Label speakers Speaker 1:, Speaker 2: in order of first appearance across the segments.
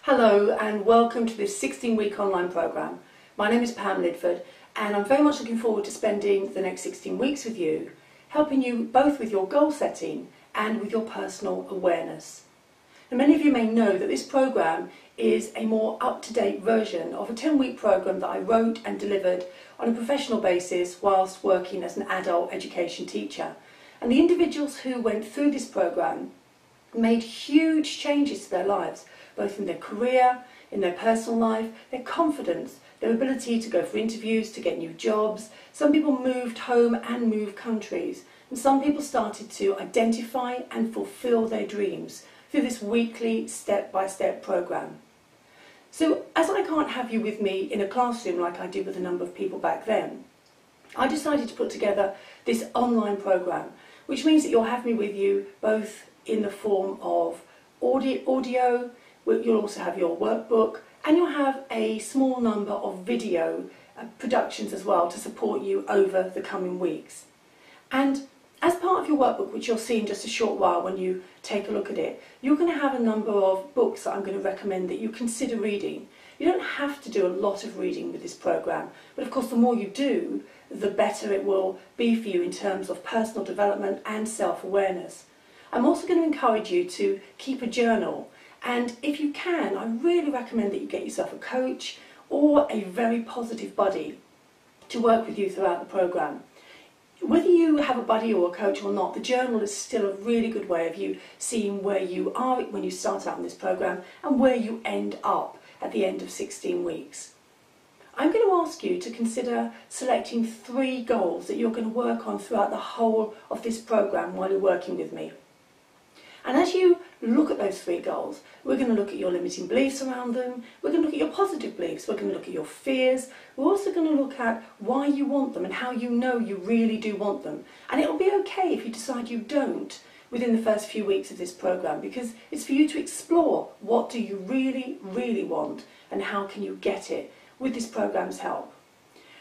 Speaker 1: Hello and welcome to this 16-week online programme. My name is Pam Lidford and I'm very much looking forward to spending the next 16 weeks with you, helping you both with your goal setting and with your personal awareness. And many of you may know that this programme is a more up-to-date version of a 10-week programme that I wrote and delivered on a professional basis whilst working as an adult education teacher. And the individuals who went through this programme made huge changes to their lives, both in their career, in their personal life, their confidence, their ability to go for interviews, to get new jobs. Some people moved home and moved countries, and some people started to identify and fulfill their dreams through this weekly step-by-step programme. So as I can't have you with me in a classroom like I did with a number of people back then, I decided to put together this online programme, which means that you'll have me with you both in the form of audio. You'll also have your workbook, and you'll have a small number of video productions as well to support you over the coming weeks. And as part of your workbook, which you'll see in just a short while when you take a look at it, you're going to have a number of books that I'm going to recommend that you consider reading. You don't have to do a lot of reading with this programme, but of course the more you do, the better it will be for you in terms of personal development and self-awareness. I'm also going to encourage you to keep a journal, and if you can, I really recommend that you get yourself a coach or a very positive buddy to work with you throughout the programme. Whether you have a buddy or a coach or not, the journal is still a really good way of you seeing where you are when you start out in this programme and where you end up at the end of 16 weeks. I'm going to ask you to consider selecting 3 goals that you're going to work on throughout the whole of this programme while you're working with me. And as you look at those 3 goals, we're going to look at your limiting beliefs around them, we're going to look at your positive beliefs, we're going to look at your fears, we're also going to look at why you want them and how you know you really do want them. And it'll be okay if you decide you don't within the first few weeks of this programme, because it's for you to explore what do you really, really want and how can you get it with this programme's help.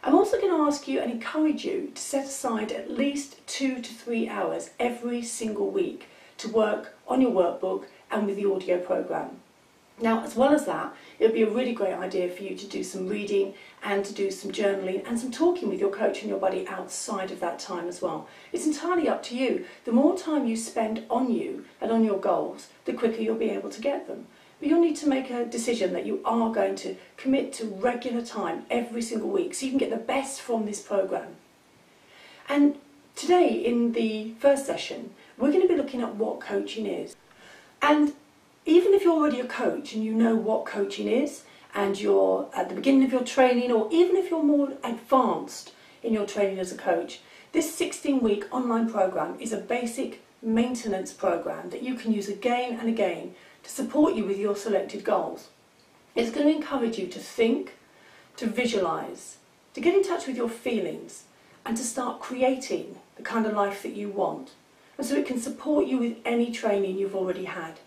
Speaker 1: I'm also going to ask you and encourage you to set aside at least 2 to 3 hours every single week to work on your workbook and with the audio programme. Now, as well as that, it would be a really great idea for you to do some reading and to do some journaling and some talking with your coach and your buddy outside of that time as well. It's entirely up to you. The more time you spend on you and on your goals, the quicker you'll be able to get them. But you'll need to make a decision that you are going to commit to regular time every single week so you can get the best from this programme. And today, in the first session, we're going to be looking at what coaching is. And even if you're already a coach and you know what coaching is and you're at the beginning of your training, or even if you're more advanced in your training as a coach, this 16-week online programme is a basic maintenance programme that you can use again and again to support you with your selected goals. It's going to encourage you to think, to visualise, to get in touch with your feelings and to start creating the kind of life that you want. And so it can support you with any training you've already had.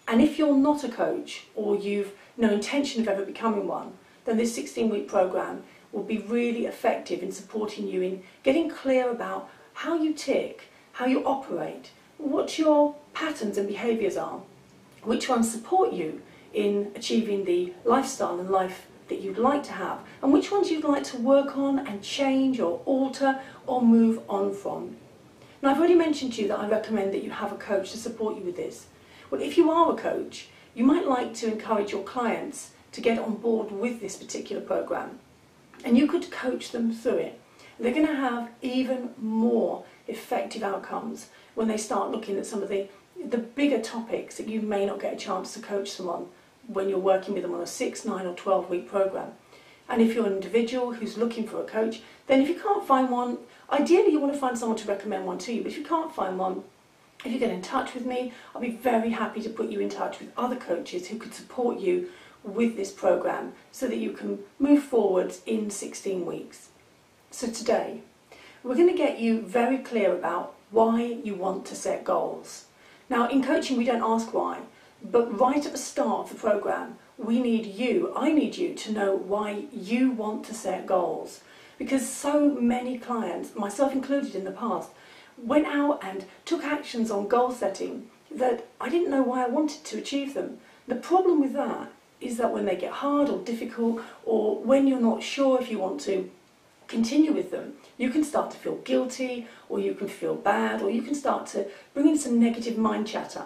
Speaker 1: And if you're not a coach or you've no intention of ever becoming one, then this 16-week programme will be really effective in supporting you in getting clear about how you tick, how you operate, what your patterns and behaviours are, which ones support you in achieving the lifestyle and life that you'd like to have, and which ones you'd like to work on and change or alter or move on from. Now, I've already mentioned to you that I recommend that you have a coach to support you with this. Well, if you are a coach, you might like to encourage your clients to get on board with this particular programme, and you could coach them through it. They're going to have even more effective outcomes when they start looking at some of the bigger topics that you may not get a chance to coach them on when you're working with them on a 6, 9 or 12-week programme. And if you're an individual who's looking for a coach, then if you can't find one, ideally you want to find someone to recommend one to you, but if you can't find one, if you get in touch with me, I'll be very happy to put you in touch with other coaches who could support you with this programme so that you can move forwards in 16 weeks. So today, we're going to get you very clear about why you want to set goals. Now, in coaching we don't ask why, but right at the start of the programme, I need you to know why you want to set goals. Because so many clients, myself included in the past, went out and took actions on goal setting that I didn't know why I wanted to achieve them. The problem with that is that when they get hard or difficult, or when you're not sure if you want to continue with them, you can start to feel guilty, or you can feel bad, or you can start to bring in some negative mind chatter.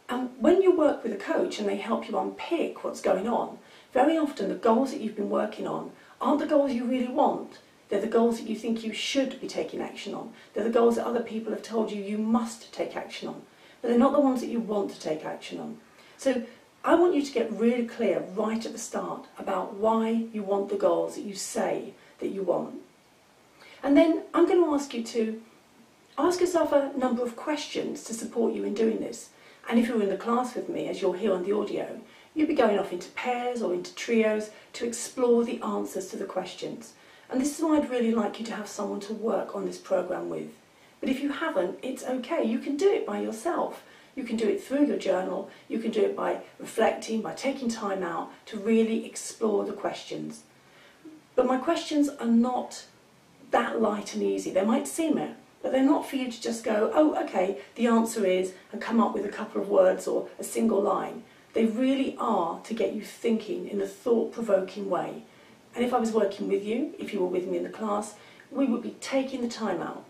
Speaker 1: And when you work with a coach and they help you unpick what's going on, very often the goals that you've been working on aren't the goals you really want. They're the goals that you think you should be taking action on. They're the goals that other people have told you you must take action on. But they're not the ones that you want to take action on. So I want you to get really clear right at the start about why you want the goals that you say that you want. And then I'm going to ask you to ask yourself a number of questions to support you in doing this. And if you're in the class with me, as you'll hear on the audio, you'll be going off into pairs or into trios to explore the answers to the questions. And this is why I'd really like you to have someone to work on this program with. But if you haven't, it's okay. You can do it by yourself. You can do it through your journal. You can do it by reflecting, by taking time out to really explore the questions. But my questions are not that light and easy. They might seem it, but they're not for you to just go, oh, okay, the answer is, and come up with a couple of words or a single line. They really are to get you thinking in a thought-provoking way. And if I was working with you, if you were with me in the class, we would be taking the time out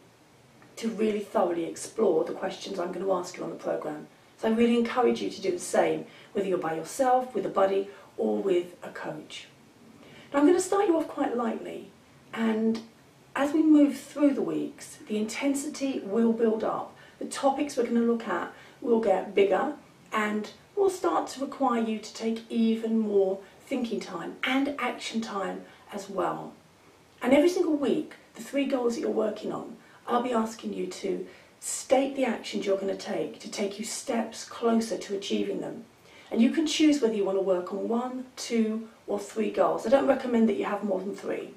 Speaker 1: to really thoroughly explore the questions I'm going to ask you on the programme. So I really encourage you to do the same, whether you're by yourself, with a buddy, or with a coach. Now I'm going to start you off quite lightly, and as we move through the weeks, the intensity will build up. The topics we're going to look at will get bigger, and will start to require you to take even more thinking time and action time as well. And every single week, the 3 goals that you're working on, I'll be asking you to state the actions you're going to take you steps closer to achieving them. And you can choose whether you want to work on 1, 2 or 3 goals. I don't recommend that you have more than 3.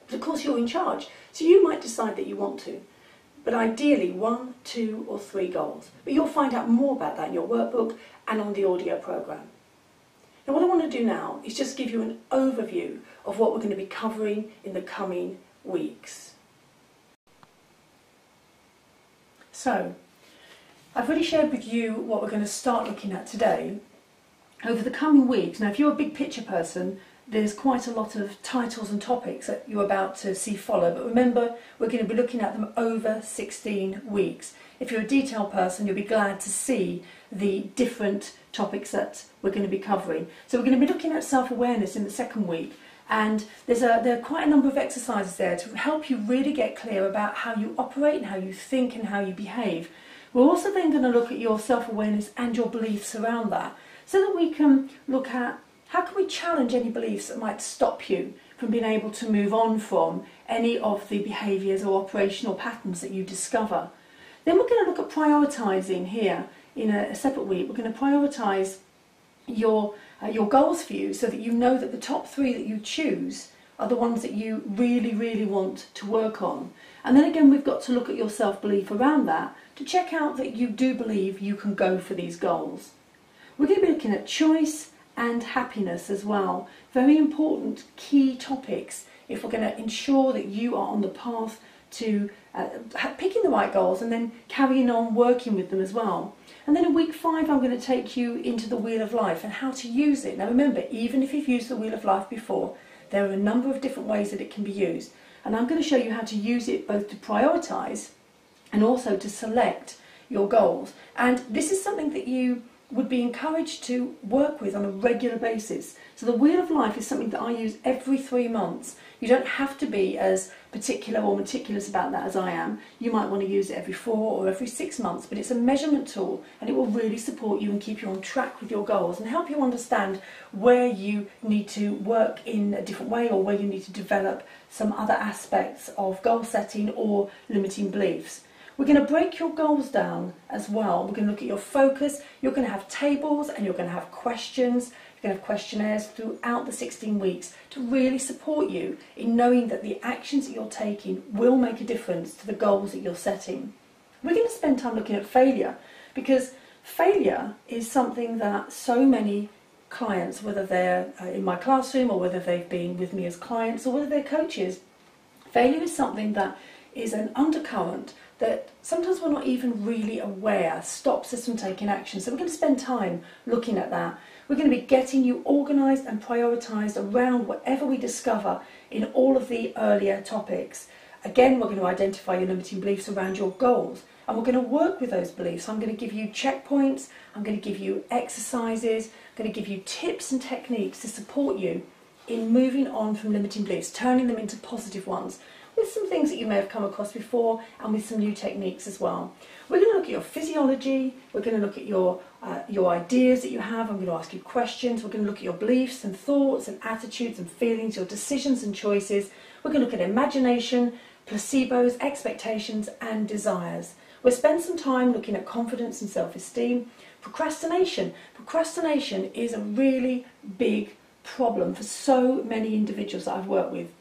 Speaker 1: But of course you're in charge, so you might decide that you want to. But ideally 1, 2 or 3 goals. But you'll find out more about that in your workbook and on the audio programme. Now what I want to do now is just give you an overview of what we're going to be covering in the coming weeks. So, I've already shared with you what we're going to start looking at today. Over the coming weeks, now if you're a big picture person, there's quite a lot of titles and topics that you're about to see follow, but remember, we're going to be looking at them over 16 weeks. If you're a detail person, you'll be glad to see the different topics that we're going to be covering. So we're going to be looking at self-awareness in the second week, and there are quite a number of exercises there to help you really get clear about how you operate and how you think and how you behave. We're also then going to look at your self-awareness and your beliefs around that, so that we can look at how can we challenge any beliefs that might stop you from being able to move on from any of the behaviours or operational patterns that you discover. Then we're going to look at prioritising here in a separate week. We're going to prioritise your goals for you, so that you know that the top 3 that you choose are the ones that you really, really want to work on. And then again, we've got to look at your self-belief around that to check out that you do believe you can go for these goals. We're going to be looking at choice and happiness as well. Very important key topics if we're going to ensure that you are on the path to picking the right goals and then carrying on working with them as well. And then in week 5 I'm going to take you into the Wheel of Life and how to use it. Now remember, even if you've used the Wheel of Life before, there are a number of different ways that it can be used. And I'm going to show you how to use it both to prioritise and also to select your goals. And this is something that you would be encouraged to work with on a regular basis. So the Wheel of Life is something that I use every 3 months. You don't have to be as particular or meticulous about that as I am. You might want to use it every 4 or every 6 months, but it's a measurement tool, and it will really support you and keep you on track with your goals and help you understand where you need to work in a different way, or where you need to develop some other aspects of goal setting or limiting beliefs. We're going to break your goals down as well. We're going to look at your focus. You're going to have tables and you're going to have questions. You're going to have questionnaires throughout the 16 weeks to really support you in knowing that the actions that you're taking will make a difference to the goals that you're setting. We're going to spend time looking at failure, because failure is something that so many clients, whether they're in my classroom or whether they've been with me as clients or whether they're coaches, failure is something that is an undercurrent that sometimes we're not even really aware stops us from taking action. So we're going to spend time looking at that. We're going to be getting you organised and prioritised around whatever we discover in all of the earlier topics. Again, we're going to identify your limiting beliefs around your goals, and we're going to work with those beliefs. I'm going to give you checkpoints, I'm going to give you exercises, I'm going to give you tips and techniques to support you in moving on from limiting beliefs, turning them into positive ones, with some things that you may have come across before and with some new techniques as well. We're going to look at your physiology, we're going to look at your ideas that you have, I'm going to ask you questions, we're going to look at your beliefs and thoughts and attitudes and feelings, your decisions and choices. We're going to look at imagination, placebos, expectations and desires. We'll spend some time looking at confidence and self-esteem. Procrastination. Procrastination is a really big problem for so many individuals that I've worked with.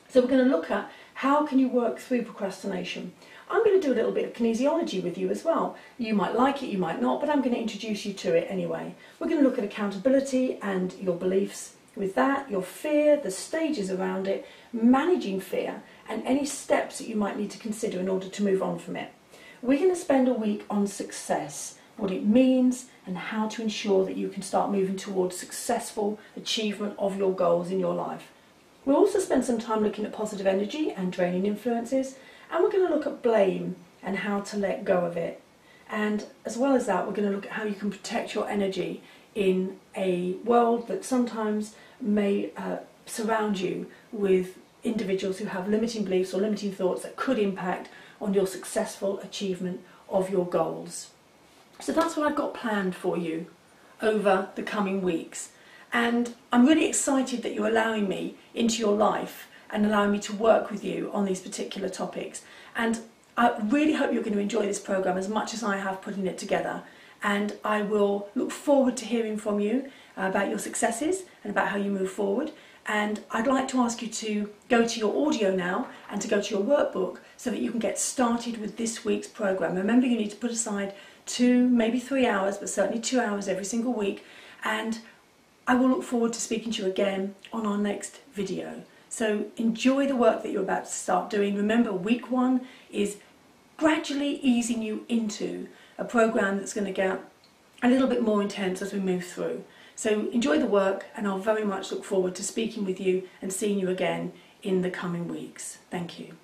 Speaker 1: So we're going to look at how can you work through procrastination. I'm going to do a little bit of kinesiology with you as well. You might like it, you might not, but I'm going to introduce you to it anyway. We're going to look at accountability and your beliefs with that, your fear, the stages around it, managing fear, and any steps that you might need to consider in order to move on from it. We're going to spend a week on success, what it means, and how to ensure that you can start moving towards successful achievement of your goals in your life. We'll also spend some time looking at positive energy and draining influences, and we're going to look at blame and how to let go of it. And as well as that, we're going to look at how you can protect your energy in a world that sometimes may surround you with individuals who have limiting beliefs or limiting thoughts that could impact on your successful achievement of your goals. So that's what I've got planned for you over the coming weeks. And I'm really excited that you're allowing me into your life and allowing me to work with you on these particular topics. And I really hope you're going to enjoy this programme as much as I have putting it together. And I will look forward to hearing from you about your successes and about how you move forward. And I'd like to ask you to go to your audio now and to go to your workbook so that you can get started with this week's programme. Remember, you need to put aside 2, maybe 3 hours, but certainly 2 hours every single week. And I will look forward to speaking to you again on our next video. So enjoy the work that you're about to start doing. Remember, week 1 is gradually easing you into a programme that's going to get a little bit more intense as we move through. So enjoy the work, and I'll very much look forward to speaking with you and seeing you again in the coming weeks. Thank you.